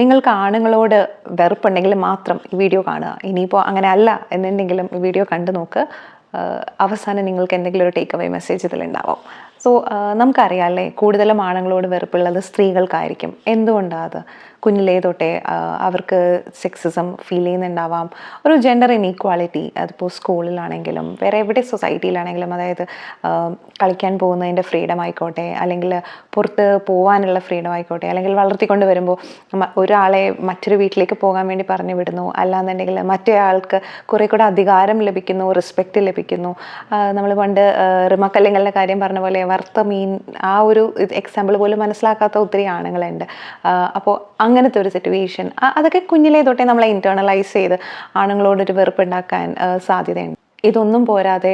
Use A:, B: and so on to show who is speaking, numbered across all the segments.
A: നിങ്ങൾക്ക് ആണുങ്ങളോട് വെറുപ്പുണ്ടെങ്കിൽ മാത്രം ഈ വീഡിയോ കാണുക. ഇനിയിപ്പോൾ അങ്ങനെ അല്ല എന്നുണ്ടെങ്കിലും ഈ വീഡിയോ കണ്ടു നോക്ക്. അവസാനം നിങ്ങൾക്ക് എന്തെങ്കിലും ഒരു ടേക്ക് അവേ മെസ്സേജ് ഇതിലുണ്ടാവും. സോ നമുക്കറിയാം അല്ലേ, കൂടുതലും ആണുങ്ങളോട് വെറുപ്പുള്ളത് സ്ത്രീകൾക്കായിരിക്കും. എന്തുകൊണ്ടാണ് അത്? കുഞ്ഞിലേ തൊട്ടേ അവർക്ക് സെക്സിസം ഫീൽ ചെയ്യുന്നുണ്ടാവാം. ഒരു ജെൻഡർ ഇനീക്വാളിറ്റി, അതിപ്പോൾ സ്കൂളിലാണെങ്കിലും വേറെ എവിടെ സൊസൈറ്റിയിലാണെങ്കിലും, അതായത് കളിക്കാൻ പോകുന്നതിൻ്റെ ഫ്രീഡം ആയിക്കോട്ടെ, അല്ലെങ്കിൽ പുറത്ത് പോകാനുള്ള ഫ്രീഡം ആയിക്കോട്ടെ, അല്ലെങ്കിൽ വളർത്തിക്കൊണ്ട് വരുമ്പോൾ ഒരാളെ മറ്റൊരു വീട്ടിലേക്ക് പോകാൻ വേണ്ടി പറഞ്ഞു വിടുന്നു, അല്ലാന്നുണ്ടെങ്കിൽ മറ്റേ ആൾക്ക് കുറേ കൂടെ അധികാരം ലഭിക്കുന്നു, റെസ്പെക്റ്റ് ലഭിക്കുന്നു. നമ്മൾ പണ്ട് റിമക്കല്ലിങ്ങളുടെ കാര്യം പറഞ്ഞ പോലെ വറുത്ത മീൻ, ആ ഒരു എക്സാമ്പിൾ പോലും മനസ്സിലാക്കാത്ത ഒത്തിരി ആണുങ്ങളുണ്ട്. അപ്പോൾ അങ്ങനത്തെ ഒരു സിറ്റുവേഷൻ, അതൊക്കെ കുഞ്ഞിലേ തൊട്ടേ നമ്മളെ ഇൻറ്റേർണലൈസ് ചെയ്ത് ആണുങ്ങളോടൊരു വെറുപ്പുണ്ടാക്കാൻ സാധ്യതയുണ്ട്. ഇതൊന്നും പോരാതെ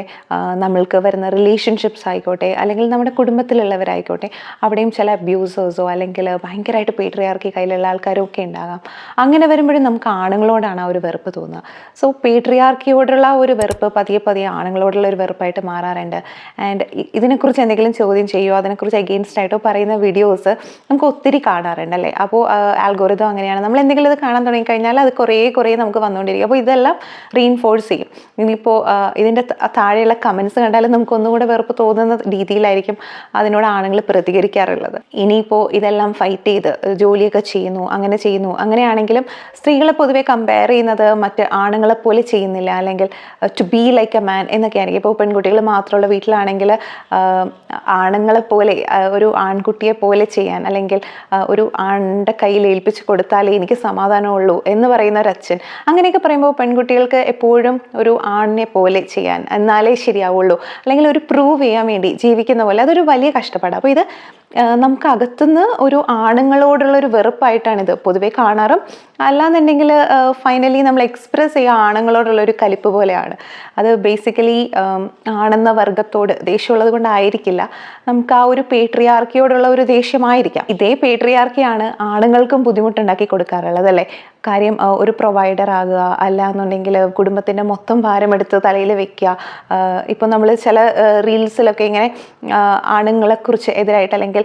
A: നമ്മൾക്ക് വരുന്ന റിലേഷൻഷിപ്സ് ആയിക്കോട്ടെ, അല്ലെങ്കിൽ നമ്മുടെ കുടുംബത്തിലുള്ളവരായിക്കോട്ടെ, അവിടെയും ചില അബ്യൂസേഴ്സോ അല്ലെങ്കിൽ ഭയങ്കരമായിട്ട് പേട്രിയാർക്കി കയ്യിലുള്ള ആൾക്കാരും ഒക്കെ ഉണ്ടാകാം. അങ്ങനെ വരുമ്പോഴും നമുക്ക് ആണുങ്ങളോടാണ് ആ ഒരു വെറുപ്പ് തോന്നുക. സോ പേട്രിയാർക്കിയോടുള്ള ഒരു വെറുപ്പ് പതിയെ പതിയെ ആണുങ്ങളോടുള്ള ഒരു വെറുപ്പായിട്ട് മാറാറുണ്ട്. ആൻഡ് ഇതിനെക്കുറിച്ച് എന്തെങ്കിലും ചോദ്യം ചെയ്യുമോ, അതിനെക്കുറിച്ച് അഗെയിൻസ്റ്റ് ആയിട്ടോ പറയുന്ന വീഡിയോസ് നമുക്ക് ഒത്തിരി കാണാറുണ്ട് അല്ലേ. അപ്പോൾ ആൽഗോരിതം അങ്ങനെയാണ്, നമ്മൾ എന്തെങ്കിലും ഇത് കാണാൻ തുടങ്ങിക്കഴിഞ്ഞാൽ അത് കുറേ നമുക്ക് വന്നുകൊണ്ടിരിക്കും. അപ്പോൾ ഇതെല്ലാം റീഇൻഫോഴ്സ് ചെയ്യും. ഇനിയിപ്പോൾ ഇതിൻ്റെ താഴെയുള്ള കമൻസ് കണ്ടാലും നമുക്ക് ഒന്നുകൂടെ വെറുപ്പ് തോന്നുന്ന രീതിയിലായിരിക്കും അതിനോട് ആണുങ്ങൾ പ്രതികരിക്കാറുള്ളത്. ഇനിയിപ്പോൾ ഇതെല്ലാം ഫൈറ്റ് ചെയ്ത് ജോലിയൊക്കെ ചെയ്യുന്നു, അങ്ങനെയാണെങ്കിലും സ്ത്രീകളെ പൊതുവെ കമ്പയർ ചെയ്യുന്നത് മറ്റ് ആണുങ്ങളെ പോലെ ചെയ്യുന്നില്ല, അല്ലെങ്കിൽ to be like a man എന്നൊക്കെയാണെങ്കിൽ. ഇപ്പോൾ പെൺകുട്ടികൾ മാത്രമുള്ള വീട്ടിലാണെങ്കിൽ ആണുങ്ങളെ പോലെ, ഒരു ആൺകുട്ടിയെ പോലെ ചെയ്യാൻ, അല്ലെങ്കിൽ ഒരു ആണിൻ്റെ കയ്യിൽ ഏൽപ്പിച്ച് കൊടുത്താലേ എനിക്ക് സമാധാനമുള്ളൂ എന്ന് പറയുന്ന ഒരു അച്ഛൻ, അങ്ങനെയൊക്കെ പറയുമ്പോൾ പെൺകുട്ടികൾക്ക് എപ്പോഴും ഒരു ആണിനെ പോലെ ചെയ്യാൻ, എന്നാലേ ശരിയാവുള്ളൂ, അല്ലെങ്കിൽ ഒരു പ്രൂവ് ചെയ്യാൻ വേണ്ടി ജീവിക്കുന്ന പോലെ, അതൊരു വലിയ കഷ്ടപ്പാടാണ്. അപ്പോൾ ഇത് നമുക്ക് അകത്തുനിന്ന് ഒരു ആണുങ്ങളോടുള്ള ഒരു വെറുപ്പായിട്ടാണ് ഇത് പൊതുവെ കാണാറും. അല്ലാന്നുണ്ടെങ്കിൽ ഫൈനലി നമ്മൾ എക്സ്പ്രസ് ചെയ്യുക ആണുങ്ങളോടുള്ള ഒരു കലിപ്പ് പോലെയാണ്. അത് ബേസിക്കലി ആണെന്ന വർഗത്തോട് ദേഷ്യമുള്ളത് കൊണ്ടായിരിക്കില്ല, നമുക്ക് ആ ഒരു പേട്രിയാർക്കിയോടുള്ള ഒരു ദേഷ്യമായിരിക്കാം. ഇതേ പേട്രിയാർക്കിയാണ് ആണുങ്ങൾക്കും ബുദ്ധിമുട്ടുണ്ടാക്കി കൊടുക്കാറുള്ളത് അല്ലേ. കാര്യം ഒരു പ്രൊവൈഡർ ആകുക, അല്ല എന്നുണ്ടെങ്കിൽ കുടുംബത്തിൻ്റെ മൊത്തം ഭാരമെടുത്ത് തലയിൽ വെക്കുക. ഇപ്പോൾ നമ്മൾ ചില റീൽസിലൊക്കെ ഇങ്ങനെ ആണുങ്ങളെക്കുറിച്ച് എതിരായിട്ട്, അല്ലെങ്കിൽ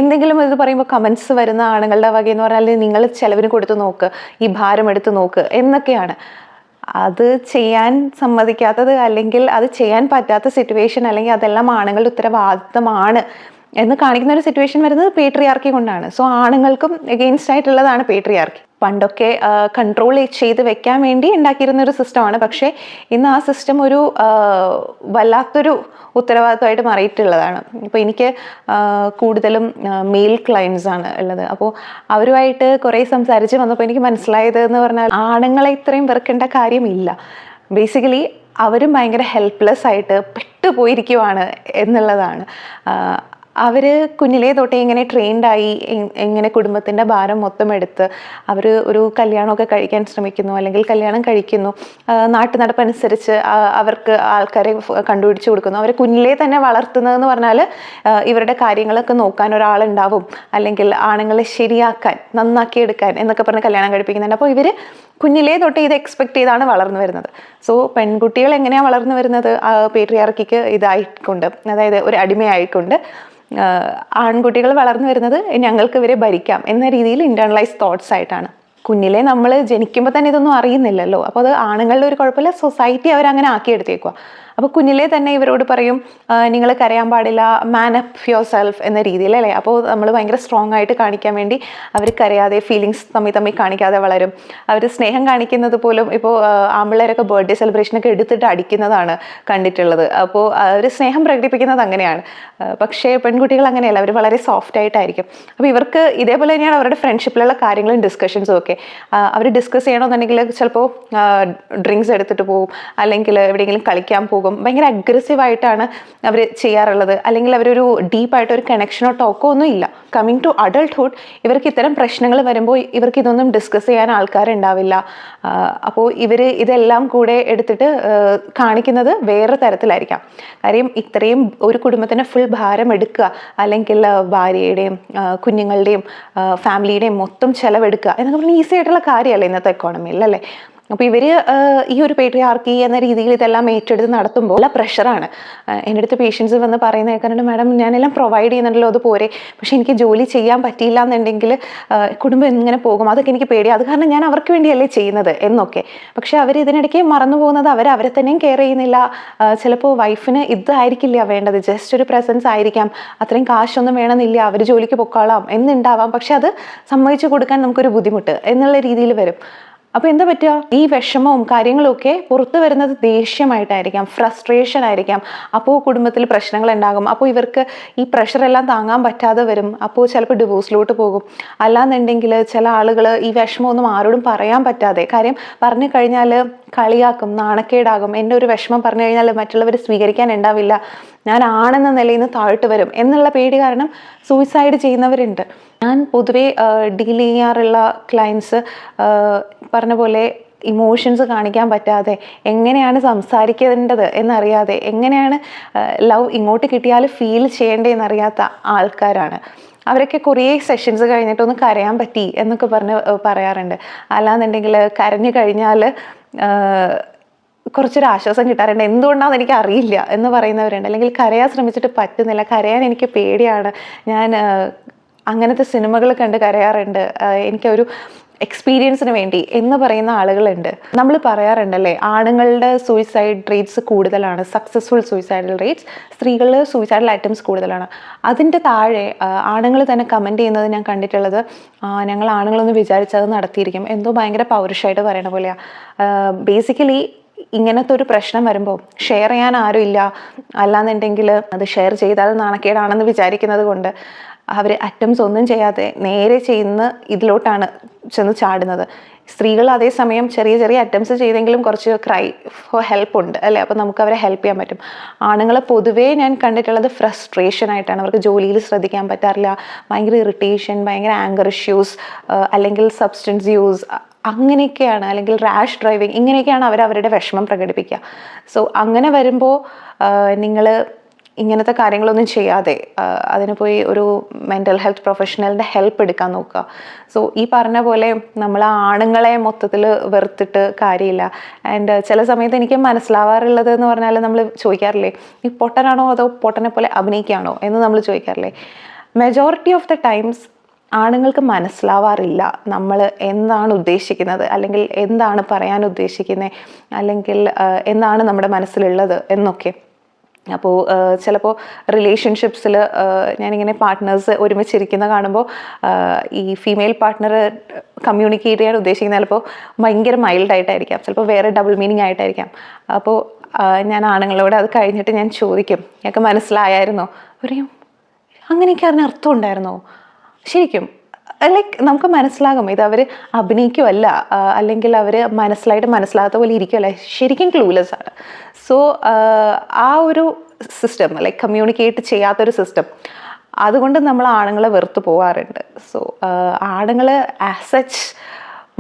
A: എന്തെങ്കിലും ഇത് പറയുമ്പോൾ കമൻസ് വരുന്ന ആണുങ്ങളുടെ വകയെന്ന് പറഞ്ഞാൽ നിങ്ങൾ ചിലവിന് കൊടുത്ത് നോക്ക്, ഈ ഭാരം എടുത്ത് നോക്ക് എന്നൊക്കെയാണ്. അത് ചെയ്യാൻ സമ്മതിക്കാത്തത്, അല്ലെങ്കിൽ അത് ചെയ്യാൻ പറ്റാത്ത സിറ്റുവേഷൻ, അല്ലെങ്കിൽ അതെല്ലാം ആണുങ്ങളുടെ ഉത്തരവാദിത്തമാണ് എന്ന് കാണിക്കുന്ന ഒരു സിറ്റുവേഷൻ വരുന്നത് പേട്രിയാർക്കി കൊണ്ടാണ്. സോ ആണുങ്ങൾക്കും എഗെയിൻസ്റ്റ് ആയിട്ടുള്ളതാണ് പേട്രിയാർക്കി. പണ്ടൊക്കെ കൺട്രോൾ ചെയ്ത് വെക്കാൻ വേണ്ടി ഉണ്ടാക്കിയിരുന്ന ഒരു സിസ്റ്റമാണ്. പക്ഷേ ഇന്ന് ആ സിസ്റ്റം ഒരു വല്ലാത്തൊരു ഉത്തരവാദിത്തമായിട്ട് മാറിയിട്ടുള്ളതാണ്. ഇപ്പോൾ എനിക്ക് കൂടുതലും മെയിൽ ക്ലയൻസ് ആണ് ഉള്ളത്. അപ്പോൾ അവരുമായിട്ട് കുറേ സംസാരിച്ച് വന്നപ്പോൾ എനിക്ക് മനസ്സിലായത് എന്ന് പറഞ്ഞാൽ, ആണുങ്ങളെ ഇത്രയും വെറുക്കേണ്ട കാര്യമില്ല. ബേസിക്കലി അവരും ഭയങ്കര ഹെൽപ്ലെസ് ആയിട്ട് പെട്ടുപോയിരിക്കുവാണ് എന്നുള്ളതാണ്. അവർ കുഞ്ഞിലേ തൊട്ടേ ഇങ്ങനെ ട്രെയിൻഡായി, ഇങ്ങനെ കുടുംബത്തിൻ്റെ ഭാരം മൊത്തം എടുത്ത് അവർ ഒരു കല്യാണമൊക്കെ കഴിക്കാൻ ശ്രമിക്കുന്നു, അല്ലെങ്കിൽ കല്യാണം കഴിക്കുന്നു, നാട്ടുനടപ്പനുസരിച്ച് അവർക്ക് ആൾക്കാരെ കണ്ടുപിടിച്ച് കൊടുക്കുന്നു. അവരെ കുഞ്ഞിലേ തന്നെ വളർത്തുന്നതെന്ന് പറഞ്ഞാൽ ഇവരുടെ കാര്യങ്ങളൊക്കെ നോക്കാൻ ഒരാളുണ്ടാവും, അല്ലെങ്കിൽ ആണുങ്ങളെ ശരിയാക്കാൻ, നന്നാക്കി എടുക്കാൻ എന്നൊക്കെ പറഞ്ഞ് കല്യാണം കഴിപ്പിക്കുന്നുണ്ട്. അപ്പോൾ ഇവർ കുഞ്ഞിലേ തൊട്ട് ഇത് എക്സ്പെക്ട് ചെയ്താണ് വളർന്നു വരുന്നത്. സോ പെൺകുട്ടികൾ എങ്ങനെയാണ് വളർന്നു വരുന്നത്? പേട്രിയാർക്കിക്ക് ഇതായിക്കൊണ്ട്, അതായത് ഒരു അടിമയായിക്കൊണ്ട് ആൺകുട്ടികൾ വളർന്നു വരുന്നത് ഞങ്ങൾക്ക് ഇവരെ ഭരിക്കാം എന്ന രീതിയിൽ ഇൻറ്റേർണലൈസ് തോട്ട്സ് ആയിട്ടാണ്. കുഞ്ഞിലെ നമ്മൾ ജനിക്കുമ്പോൾ തന്നെ ഇതൊന്നും അറിയുന്നില്ലല്ലോ. അപ്പോൾ അത് ആണുങ്ങളുടെ ഒരു കുഴപ്പമില്ല, സൊസൈറ്റി അവരങ്ങനെ ആക്കിയെടുത്തേക്കുക. അപ്പോൾ കുഞ്ഞിലേ തന്നെ ഇവരോട് പറയും, നിങ്ങൾ കരയാൻ പാടില്ല, മാൻ അപ്പ് യുവർ സെൽഫ് എന്ന രീതിയിൽ അല്ലേ. അപ്പോൾ നമ്മൾ ഭയങ്കര സ്ട്രോങ് ആയിട്ട് കാണിക്കാൻ വേണ്ടി അവർ കരയാതെ, ഫീലിങ്സ് തമ്മിൽ കാണിക്കാതെ വളരും. അവർ സ്നേഹം കാണിക്കുന്നത് പോലും ഇപ്പോൾ ആമ്പിള്ളേരൊക്കെ ബർത്ത്ഡേ സെലിബ്രേഷനൊക്കെ എടുത്തിട്ട് അടിക്കുന്നതാണ് കണ്ടിട്ടുള്ളത്. അപ്പോൾ അവർ സ്നേഹം പ്രകടിപ്പിക്കുന്നത് അങ്ങനെയാണ്. പക്ഷേ പെൺകുട്ടികൾ അങ്ങനെയല്ല, അവർ വളരെ സോഫ്റ്റ് ആയിട്ടായിരിക്കും. അപ്പോൾ ഇവർക്ക് ഇതേപോലെ തന്നെയാണ് അവരുടെ ഫ്രണ്ട്ഷിപ്പിലുള്ള കാര്യങ്ങളും ഡിസ്കഷൻസും ഒക്കെ. അവർ ഡിസ്കസ് ചെയ്യണമെന്നുണ്ടെങ്കിൽ ചിലപ്പോൾ ഡ്രിങ്ക്സ് എടുത്തിട്ട് പോകും, അല്ലെങ്കിൽ എവിടെയെങ്കിലും കളിക്കാൻ പോകും. ഭയങ്കര അഗ്രസീവായിട്ടാണ് അവർ ചെയ്യാറുള്ളത്. അല്ലെങ്കിൽ അവരൊരു ഡീപ്പായിട്ട് ഒരു കണക്ഷനോ ടോക്കോ ഒന്നും ഇല്ല. കമ്മിങ് ടു അഡൾട്ട്ഹുഡ് ഇവർക്ക് ഇത്തരം പ്രശ്നങ്ങൾ വരുമ്പോൾ ഇവർക്ക് ഇതൊന്നും ഡിസ്കസ് ചെയ്യാൻ ആൾക്കാരുണ്ടാവില്ല. അപ്പോൾ ഇവർ ഇതെല്ലാം കൂടെ എടുത്തിട്ട് കാണിക്കുന്നത് വേറെ തരത്തിലായിരിക്കാം. കാര്യം ഇത്രയും ഒരു കുടുംബത്തിന് ഫുൾ ഭാരം എടുക്കുക, അല്ലെങ്കിൽ ഭാര്യയുടെയും കുഞ്ഞുങ്ങളുടെയും ഫാമിലിയുടെയും മൊത്തം ചിലവെടുക്കുക എന്നൊക്കെ പറഞ്ഞാൽ ഈസി ആയിട്ടുള്ള കാര്യമല്ല ഇന്നത്തെ എക്കോണമിയിൽ അല്ലേ. അപ്പോൾ ഇവർ ഈ ഒരു പേട്രിയാർക്കി എന്ന രീതിയിൽ ഇതെല്ലാം ഏറ്റെടുത്ത് നടത്തുമ്പോൾ നല്ല പ്രഷറാണ്. എൻ്റെ അടുത്ത് പേഷ്യൻസ് വന്ന് പറയുന്നത് കേൾക്കാറുണ്ട്, മാഡം ഞാനെല്ലാം പ്രൊവൈഡ് ചെയ്യുന്നുണ്ടല്ലോ അത് പോരെ, പക്ഷേ എനിക്ക് ജോലി ചെയ്യാൻ പറ്റിയില്ല എന്നുണ്ടെങ്കിൽ കുടുംബം എങ്ങനെ പോകും, അതൊക്കെ എനിക്ക് പേടി, അത് കാരണം ഞാൻ അവർക്ക് വേണ്ടിയല്ലേ ചെയ്യുന്നത് എന്നൊക്കെ. പക്ഷെ അവർ ഇതിനിടയ്ക്ക് മറന്നു പോകുന്നത് അവരെ തന്നെയും കെയർ ചെയ്യുന്നില്ല. ചിലപ്പോൾ വൈഫിന് ഇതായിരിക്കില്ല വേണ്ടത്, ജസ്റ്റ് ഒരു പ്രസൻസ് ആയിരിക്കാം, അത്രയും കാശൊന്നും വേണമെന്നില്ല, അവർ ജോലിക്ക് പൊക്കോളാം എന്നുണ്ടാവാം, പക്ഷെ അത് സമ്മതിച്ചു കൊടുക്കാൻ നമുക്കൊരു ബുദ്ധിമുട്ട് എന്നുള്ള രീതിയിൽ വരും. അപ്പോൾ എന്താ പറ്റുക, ഈ വിഷമവും കാര്യങ്ങളും ഒക്കെ പുറത്തു വരുന്നത് ദേഷ്യമായിട്ടായിരിക്കാം, ഫ്രസ്ട്രേഷൻ ആയിരിക്കാം. അപ്പോൾ കുടുംബത്തിൽ പ്രശ്നങ്ങൾ ഉണ്ടാകും. അപ്പോൾ ഇവർക്ക് ഈ പ്രഷറെല്ലാം താങ്ങാൻ പറ്റാതെ വരും. അപ്പോൾ ചിലപ്പോൾ ഡിവോഴ്സിലോട്ട് പോകും. അല്ലാന്നുണ്ടെങ്കിൽ ചില ആളുകൾ ഈ വിഷമമൊന്നും ആരോടും പറയാൻ പറ്റാതെ, കാര്യം പറഞ്ഞു കഴിഞ്ഞാൽ കളിയാക്കും, നാണക്കേടാകും, എൻ്റെ ഒരു വിഷമം പറഞ്ഞു കഴിഞ്ഞാൽ മറ്റുള്ളവർ സ്വീകരിക്കാൻ ഉണ്ടാവില്ല, ഞാൻ ആണെന്ന നിലയിൽ നിന്ന് താഴ്ത്തു വരും എന്നുള്ള പേടി കാരണം സൂയിസൈഡ് ചെയ്യുന്നവരുണ്ട്. ഞാൻ പൊതുവേ ഡീൽ ചെയ്യാറുള്ള ക്ലയൻസ് പറഞ്ഞ പോലെ ഇമോഷൻസ് കാണിക്കാൻ പറ്റാതെ, എങ്ങനെയാണ് സംസാരിക്കേണ്ടത് എന്നറിയാതെ, എങ്ങനെയാണ് ലവ് ഇങ്ങോട്ട് കിട്ടിയാൽ ഫീൽ ചെയ്യേണ്ടതെന്നറിയാത്ത ആൾക്കാരാണ്. അവരൊക്കെ കുറേ സെഷൻസ് കഴിഞ്ഞിട്ടൊന്ന് കരയാൻ പറ്റി എന്നൊക്കെ പറയാറുണ്ട്. അല്ലാന്നുണ്ടെങ്കിൽ കരഞ്ഞു കഴിഞ്ഞാൽ കുറച്ചൊരു ആശ്വാസം കിട്ടാറുണ്ട്. എന്തുകൊണ്ടാണെന്ന് എനിക്ക് അറിയില്ല എന്ന് പറയുന്നവരുണ്ട്. അല്ലെങ്കിൽ കരയാൻ ശ്രമിച്ചിട്ട് പറ്റുന്നില്ല, കരയാൻ എനിക്ക് പേടിയാണ്, ഞാൻ അങ്ങനത്തെ സിനിമകൾ കണ്ട് കരയാറുണ്ട്, എനിക്കൊരു എക്സ്പീരിയൻസിന് വേണ്ടി എന്ന് പറയുന്ന ആളുകളുണ്ട്. നമ്മൾ പറയാറുണ്ടല്ലേ, ആണുങ്ങളുടെ സൂയിസൈഡ് റേറ്റ്സ് കൂടുതലാണ്, സക്സസ്ഫുൾ സൂയിസൈഡൽ റേറ്റ്സ്, സ്ത്രീകളിൽ സൂയിസൈഡൽ അറ്റംപ്റ്റ്സ് കൂടുതലാണ്. അതിൻ്റെ താഴെ ആണുങ്ങൾ തന്നെ കമൻറ്റ് ചെയ്യുന്നത് ഞാൻ കണ്ടിട്ടുള്ളത്, ഞങ്ങൾ ആണുങ്ങളൊന്ന് വിചാരിച്ചത് നടത്തിയിരിക്കും, എന്തോ ഭയങ്കര പൗരുഷമായിട്ട് പറയണ പോലെയാണ്. ബേസിക്കലി ഇങ്ങനത്തെ ഒരു പ്രശ്നം വരുമ്പോൾ ഷെയർ ചെയ്യാൻ ആരും ഇല്ല, അല്ലാന്നുണ്ടെങ്കിൽ അത് ഷെയർ ചെയ്താൽ നാണക്കേടാണെന്ന് വിചാരിക്കുന്നത് കൊണ്ട് അവർ അറ്റംപ്റ്റ്സ് ഒന്നും ചെയ്യാതെ നേരെ ചെയ്യുന്ന ഇതിലോട്ടാണ് ചെന്ന് ചാടുന്നത്. സ്ത്രീകൾ അതേസമയം ചെറിയ ചെറിയ അറ്റംപ്റ്റ്സ് ചെയ്തെങ്കിലും കുറച്ച് ക്രൈ ഫോർ ഹെൽപ്പ് ഉണ്ട് അല്ലേ, അപ്പോൾ നമുക്ക് അവരെ ഹെൽപ്പ് ചെയ്യാൻ പറ്റും. ആണുങ്ങൾ പൊതുവേ ഞാൻ കണ്ടിട്ടുള്ളത് ഫ്രസ്ട്രേഷൻ ആയിട്ടാണ്, അവർക്ക് ജോലിയിൽ ശ്രദ്ധിക്കാൻ പറ്റാറില്ല, ഭയങ്കര ഇറിറ്റേഷൻ, ഭയങ്കര ആങ്കർ ഇഷ്യൂസ്, അല്ലെങ്കിൽ സബ്സ്റ്റൻസ് യൂസ് അങ്ങനെയൊക്കെയാണ്, അല്ലെങ്കിൽ റാഷ് ഡ്രൈവിങ്, ഇങ്ങനെയൊക്കെയാണ് അവരുടെ വിഷമം പ്രകടിപ്പിക്കുക. സോ അങ്ങനെ വരുമ്പോൾ നിങ്ങൾ ഇങ്ങനത്തെ കാര്യങ്ങളൊന്നും ചെയ്യാതെ അതിന് പോയി ഒരു മെൻ്റൽ ഹെൽത്ത് പ്രൊഫഷണലിൻ്റെ ഹെൽപ്പ് എടുക്കാൻ നോക്കുക. സോ ഈ പറഞ്ഞ പോലെ നമ്മൾ ആണുങ്ങളെ മൊത്തത്തിൽ വെറുത്തിട്ട് കാര്യമില്ല. ആൻഡ് ചില സമയത്ത് എനിക്ക് മനസ്സിലാവാറുള്ളത് എന്ന് പറഞ്ഞാൽ, നമ്മൾ ചോദിക്കാറില്ലേ, ഈ പൊട്ടനാണോ അതോ പൊട്ടനെ പോലെ അഭിനയിക്കുകയാണോ എന്ന് നമ്മൾ ചോദിക്കാറില്ലേ. മെജോറിറ്റി ഓഫ് ദ ടൈംസ് ആണുങ്ങൾക്ക് മനസ്സിലാവാറില്ല നമ്മൾ എന്താണ് ഉദ്ദേശിക്കുന്നത്, അല്ലെങ്കിൽ എന്താണ് പറയാൻ ഉദ്ദേശിക്കുന്നത്, അല്ലെങ്കിൽ എന്താണ് നമ്മുടെ മനസ്സിലുള്ളത് എന്നൊക്കെ. അപ്പോൾ ചിലപ്പോൾ റിലേഷൻഷിപ്സിൽ ഞാനിങ്ങനെ പാർട്ട്നേഴ്സ് ഒരുമിച്ചിരിക്കുന്ന കാണുമ്പോൾ ഈ ഫീമെയിൽ പാർട്ട്ണർ കമ്മ്യൂണിക്കേറ്റ് ചെയ്യാൻ ഉദ്ദേശിക്കുന്ന ചിലപ്പോൾ ഭയങ്കര മൈൽഡായിട്ടായിരിക്കാം, ചിലപ്പോൾ വേറെ ഡബിൾ മീനിങ് ആയിട്ടായിരിക്കാം. അപ്പോൾ ഞാൻ ആണുങ്ങളോട് അത് കഴിഞ്ഞിട്ട് ഞാൻ ചോദിക്കും, ഞങ്ങൾക്ക് മനസ്സിലായായിരുന്നോ, പറയും അങ്ങനെയൊക്കെ അതിന് അർത്ഥം ഉണ്ടായിരുന്നോ, ശരിക്കും ലൈക്ക് നമുക്ക് മനസ്സിലാകും ഇത് അവർ അഭിനയിക്കുമല്ല, അല്ലെങ്കിൽ അവർ മനസ്സിലാകാത്ത പോലെ ഇരിക്കുമല്ല, ശരിക്കും ക്ലൂലെസ് ആണ്. സോ ആ ഒരു സിസ്റ്റം, ലൈക്ക് കമ്മ്യൂണിക്കേറ്റ് ചെയ്യാത്തൊരു സിസ്റ്റം, അതുകൊണ്ട് നമ്മൾ ആണുങ്ങളെ വെറുത്ത് പോകാറുണ്ട്. സോ ആണുങ്ങൾ ആസ് സച്ച്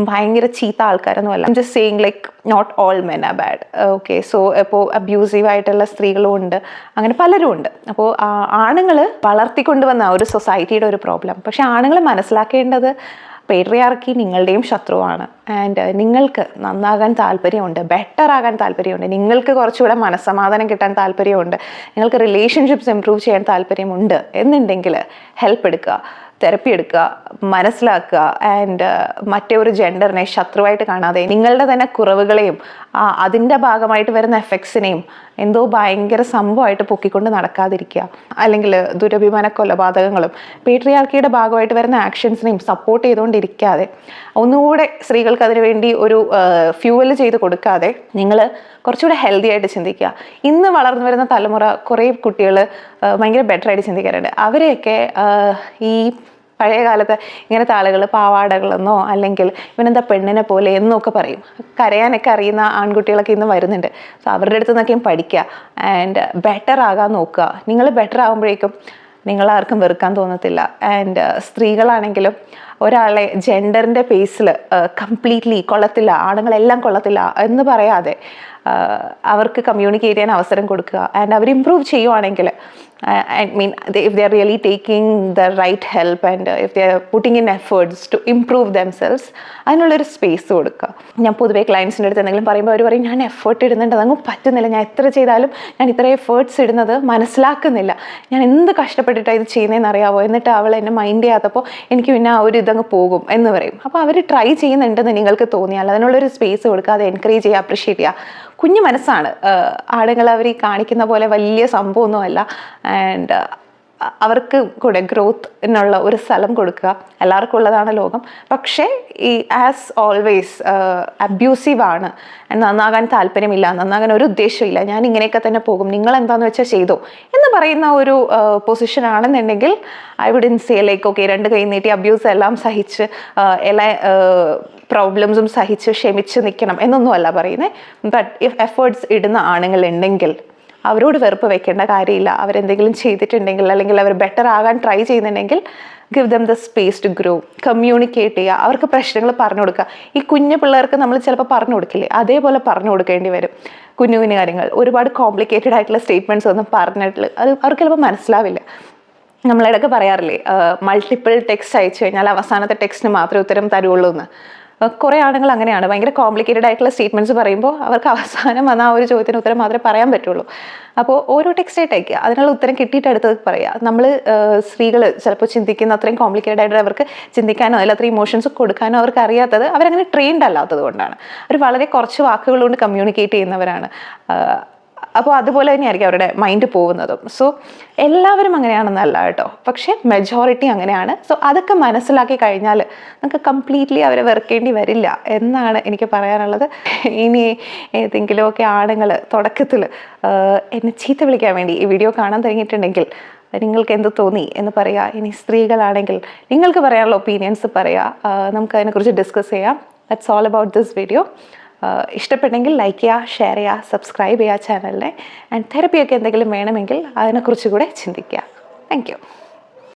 A: ഭയങ്കര ചീത്ത ആൾക്കാരൊന്നും അല്ല. Just saying like not all men are bad. Okay, so ഇപ്പോൾ അബ്യൂസീവ് ആയിട്ടുള്ള സ്ത്രീകളും ഉണ്ട്, അങ്ങനെ പലരും ഉണ്ട്. അപ്പോൾ ആണുങ്ങൾ വളർത്തിക്കൊണ്ടുവന്ന ഒരു സൊസൈറ്റിയുടെ ഒരു പ്രോബ്ലം. പക്ഷെ ആണുങ്ങൾ മനസ്സിലാക്കേണ്ടത് പേട്രിയാർക്കി നിങ്ങളുടെയും ശത്രുവാണ്. ആൻഡ് നിങ്ങൾക്ക് നന്നാകാൻ താല്പര്യമുണ്ട്, ബെറ്റർ ആകാൻ താല്പര്യമുണ്ട്, നിങ്ങൾക്ക് കുറച്ചുകൂടെ മനസ്സമാധാനം കിട്ടാൻ താല്പര്യമുണ്ട്, നിങ്ങൾക്ക് റിലേഷൻഷിപ്സ് ഇംപ്രൂവ് ചെയ്യാൻ താല്പര്യമുണ്ട് എന്നുണ്ടെങ്കിൽ ഹെൽപ്പ് എടുക്കുക, തെറപ്പി എടുക്കുക, മനസ്സിലാക്കുക. ആൻഡ് മറ്റേ ഒരു ജെൻഡറിനെ ശത്രുവായിട്ട് കാണാതെ നിങ്ങളുടെ തന്നെ കുറവുകളെയും അതിൻ്റെ ഭാഗമായിട്ട് വരുന്ന എഫക്ട്സിനെയും എന്തോ ഭയങ്കര സംഭവമായിട്ട് പൊക്കിക്കൊണ്ട് നടക്കാതിരിക്കുക. അല്ലെങ്കിൽ ദുരഭിമാന കൊലപാതകങ്ങളും പേട്രിയാർക്കിയുടെ ഭാഗമായിട്ട് വരുന്ന ആക്ഷൻസിനെയും സപ്പോർട്ട് ചെയ്തുകൊണ്ടിരിക്കാതെ, ഒന്നുകൂടെ സ്ത്രീകൾക്ക് അതിനു വേണ്ടി ഒരു ഫ്യൂവൽ ചെയ്ത് കൊടുക്കാതെ നിങ്ങൾ കുറച്ചുകൂടെ ഹെൽത്തി ആയിട്ട് ചിന്തിക്കുക. ഇന്ന് വളർന്നു വരുന്ന തലമുറ കുറേ കുട്ടികൾ ഭയങ്കര ബെറ്റർ ആയിട്ട് ചിന്തിക്കാറുണ്ട്. അവരെയൊക്കെ ഈ പഴയ കാലത്ത് ഇങ്ങനത്തെ ആളുകൾ പാവാടകളെന്നോ അല്ലെങ്കിൽ ഇവനെന്താ പെണ്ണിനെ പോലെ എന്നൊക്കെ പറയും. കരയാനൊക്കെ അറിയുന്ന ആൺകുട്ടികളൊക്കെ ഇന്ന് വരുന്നുണ്ട്. സോ അവരുടെ അടുത്ത് നിന്നൊക്കെയും പഠിക്കുക ആൻഡ് ബെറ്റർ ആകാൻ നോക്കുക. നിങ്ങൾ ബെറ്റർ ആകുമ്പോഴേക്കും നിങ്ങളാർക്കും വെറുക്കാൻ തോന്നത്തില്ല. ആൻഡ് സ്ത്രീകളാണെങ്കിലും ഒരാളെ ജെൻഡറിൻ്റെ ബേസിൽ കംപ്ലീറ്റ്ലി കൊള്ളത്തില്ല, ആണുങ്ങളെല്ലാം കൊള്ളത്തില്ല എന്ന് പറയാതെ അവർക്ക് കമ്മ്യൂണിക്കേറ്റ് ചെയ്യാൻ അവസരം കൊടുക്കുക. ആൻഡ് അവർ ഇമ്പ്രൂവ് ചെയ്യുവാണെങ്കിൽ, I mean, if they are really taking the right help and if they are putting in efforts to improve themselves, അതിനുള്ളൊരു സ്പേസ് കൊടുക്കുക. ഞാൻ പൊതുവേ ക്ലയൻസിൻ്റെ അടുത്ത് എന്തെങ്കിലും പറയുമ്പോൾ അവർ പറയും, ഞാൻ എഫേർട്ട് ഇടുന്നുണ്ട്, അതങ്ങ് പറ്റുന്നില്ല, ഞാൻ എത്ര ചെയ്താലും ഞാൻ ഇത്ര എഫേർട്സ് ഇടുന്നത് മനസ്സിലാക്കുന്നില്ല, ഞാൻ എന്ത് കഷ്ടപ്പെട്ടിട്ടാണ് ഇത് ചെയ്യുന്നതെന്ന് അറിയാവോ, എന്നിട്ട് അവൾ എന്നെ മൈൻഡ് ചെയ്യാത്തപ്പോൾ എനിക്ക് പിന്നെ ആ ഒരു ഇതങ്ങ് പോകും എന്ന് പറയും. അപ്പോൾ അവർ ട്രൈ ചെയ്യുന്നുണ്ടെന്ന് നിങ്ങൾക്ക് തോന്നിയാൽ അതിനുള്ളൊരു സ്പേസ് കൊടുക്കുക, അത് എൻകറേജ് ചെയ്യുക, അപ്രിഷ്യേറ്റ് ചെയ്യുക. കുഞ്ഞു മനസ്സാണ് ആളുകൾ, അവർ ഈ കാണിക്കുന്ന പോലെ വലിയ സംഭവമൊന്നുമല്ല. ആൻഡ് അവർക്ക് കൂടെ ഗ്രോത്തിനുള്ള ഒരു സ്ഥലം കൊടുക്കുക. എല്ലാവർക്കും ഉള്ളതാണ് ലോകം. പക്ഷേ ഈ ആസ് ഓൾവേസ് അബ്യൂസീവാണ്, നന്നാകാൻ താല്പര്യമില്ല, നന്നാകാൻ ഒരു ഉദ്ദേശമില്ല, ഞാൻ ഇങ്ങനെയൊക്കെ തന്നെ പോകും, നിങ്ങൾ എന്താണെന്ന് വെച്ചാൽ ചെയ്തോ എന്ന് പറയുന്ന ഒരു പൊസിഷൻ ആണെന്നുണ്ടെങ്കിൽ I would say like okay, രണ്ട് കൈ നീട്ടി അബ്യൂസ് എല്ലാം സഹിച്ച് എല്ലാ പ്രോബ്ലംസും സഹിച്ച് ക്ഷമിച്ച് നിൽക്കണം എന്നൊന്നുമല്ല പറയുന്നത്. ബട്ട് ഇഫ് എഫേർട്സ് ഇടുന്ന ആണുങ്ങളുണ്ടെങ്കിൽ അവരോട് വെറുപ്പ് വെക്കേണ്ട കാര്യമില്ല. അവരെന്തെങ്കിലും ചെയ്തിട്ടുണ്ടെങ്കിൽ അല്ലെങ്കിൽ അവർ ബെറ്റർ ആകാൻ ട്രൈ ചെയ്യുന്നുണ്ടെങ്കിൽ give them the space to grow, communicate ചെയ്യുക, അവർക്ക് പ്രശ്നങ്ങൾ പറഞ്ഞു കൊടുക്കുക. ഈ കുഞ്ഞു പിള്ളേർക്ക് നമ്മൾ ചിലപ്പോൾ പറഞ്ഞു കൊടുക്കില്ലേ, അതേപോലെ പറഞ്ഞു കൊടുക്കേണ്ടി വരും. കുഞ്ഞു കുഞ്ഞു കാര്യങ്ങൾ, ഒരുപാട് കോംപ്ലിക്കേറ്റഡ് ആയിട്ടുള്ള സ്റ്റേറ്റ്മെൻറ്റ്സ് ഒന്നും പറഞ്ഞിട്ടുള്ള അത് അവർക്ക് ചിലപ്പോൾ മനസ്സിലാവില്ല. നമ്മളിടയ്ക്ക് പറയാറില്ലേ, മൾട്ടിപ്പിൾ ടെക്സ്റ്റ് അയച്ചു കഴിഞ്ഞാൽ അവസാനത്തെ ടെക്സ്റ്റിന് മാത്രമേ ഉത്തരം തരുള്ളൂ എന്ന്. കുറേ ആളുകൾ അങ്ങനെയാണ്, ഭയങ്കര കോംപ്ലിക്കേറ്റഡ് ആയിട്ടുള്ള സ്റ്റേറ്റ്മെൻറ്റ്സ് പറയുമ്പോൾ അവർക്ക് അവസാനം വന്ന ആ ഒരു ചോദ്യത്തിന് ഉത്തരം മാത്രമേ പറയാൻ പറ്റുള്ളൂ. അപ്പോൾ ഓരോ ടെക്സ്റ്റായിട്ട് അയക്കുക, അതിനുള്ള ഉത്തരം കിട്ടിയിട്ട് അടുത്തത് പറയുക. നമ്മൾ സ്ത്രീകൾ ചിലപ്പോൾ ചിന്തിക്കുന്ന അത്രയും കോംപ്ലിക്കേറ്റഡ് ആയിട്ട് അവർക്ക് ചിന്തിക്കാനോ അതിൽ അത്രയും ഇമോഷൻസ് കൊടുക്കാനോ അവർക്ക് അറിയാത്തത്, അവരങ്ങനെ ട്രെയിൻഡ് അല്ലാത്തത് കൊണ്ടാണ്. അവർ വളരെ കുറച്ച് വാക്കുകൾ കൊണ്ട് കമ്മ്യൂണിക്കേറ്റ് ചെയ്യുന്നവരാണ്. അപ്പോൾ അതുപോലെ തന്നെയായിരിക്കും അവരുടെ മൈൻഡ് പോകുന്നതും. സോ എല്ലാവരും അങ്ങനെയാണെന്നല്ല കേട്ടോ, പക്ഷേ മെജോറിറ്റി അങ്ങനെയാണ്. സോ അതൊക്കെ മനസ്സിലാക്കി കഴിഞ്ഞാൽ നമുക്ക് കംപ്ലീറ്റ്ലി അവരെ വെറുക്കേണ്ടി വരില്ല എന്നാണ് എനിക്ക് പറയാനുള്ളത്. ഇനി ഏതെങ്കിലുമൊക്കെ ആണുങ്ങൾ തുടക്കത്തിൽ എന്നെ ചീത്ത വിളിക്കാൻ വേണ്ടി ഈ വീഡിയോ കാണാൻ തുടങ്ങിയിട്ടുണ്ടെങ്കിൽ നിങ്ങൾക്ക് എന്ത് തോന്നി എന്ന് പറയുക. ഇനി സ്ത്രീകളാണെങ്കിൽ നിങ്ങൾക്ക് പറയാനുള്ള ഒപ്പീനിയൻസ് പറയുക, നമുക്ക് അതിനെക്കുറിച്ച് ഡിസ്കസ് ചെയ്യാം. That's all about this video. ഇഷ്ടപ്പെട്ടെങ്കിൽ ലൈക്ക് ചെയ്യുക, ഷെയർ ചെയ്യുക, സബ്സ്ക്രൈബ് ചെയ്യുക ചാനലിനെ. ആൻഡ് തെറപ്പിയൊക്കെ എന്തെങ്കിലും വേണമെങ്കിൽ അതിനെക്കുറിച്ച് കൂടെ ചിന്തിക്കുക. Thank you.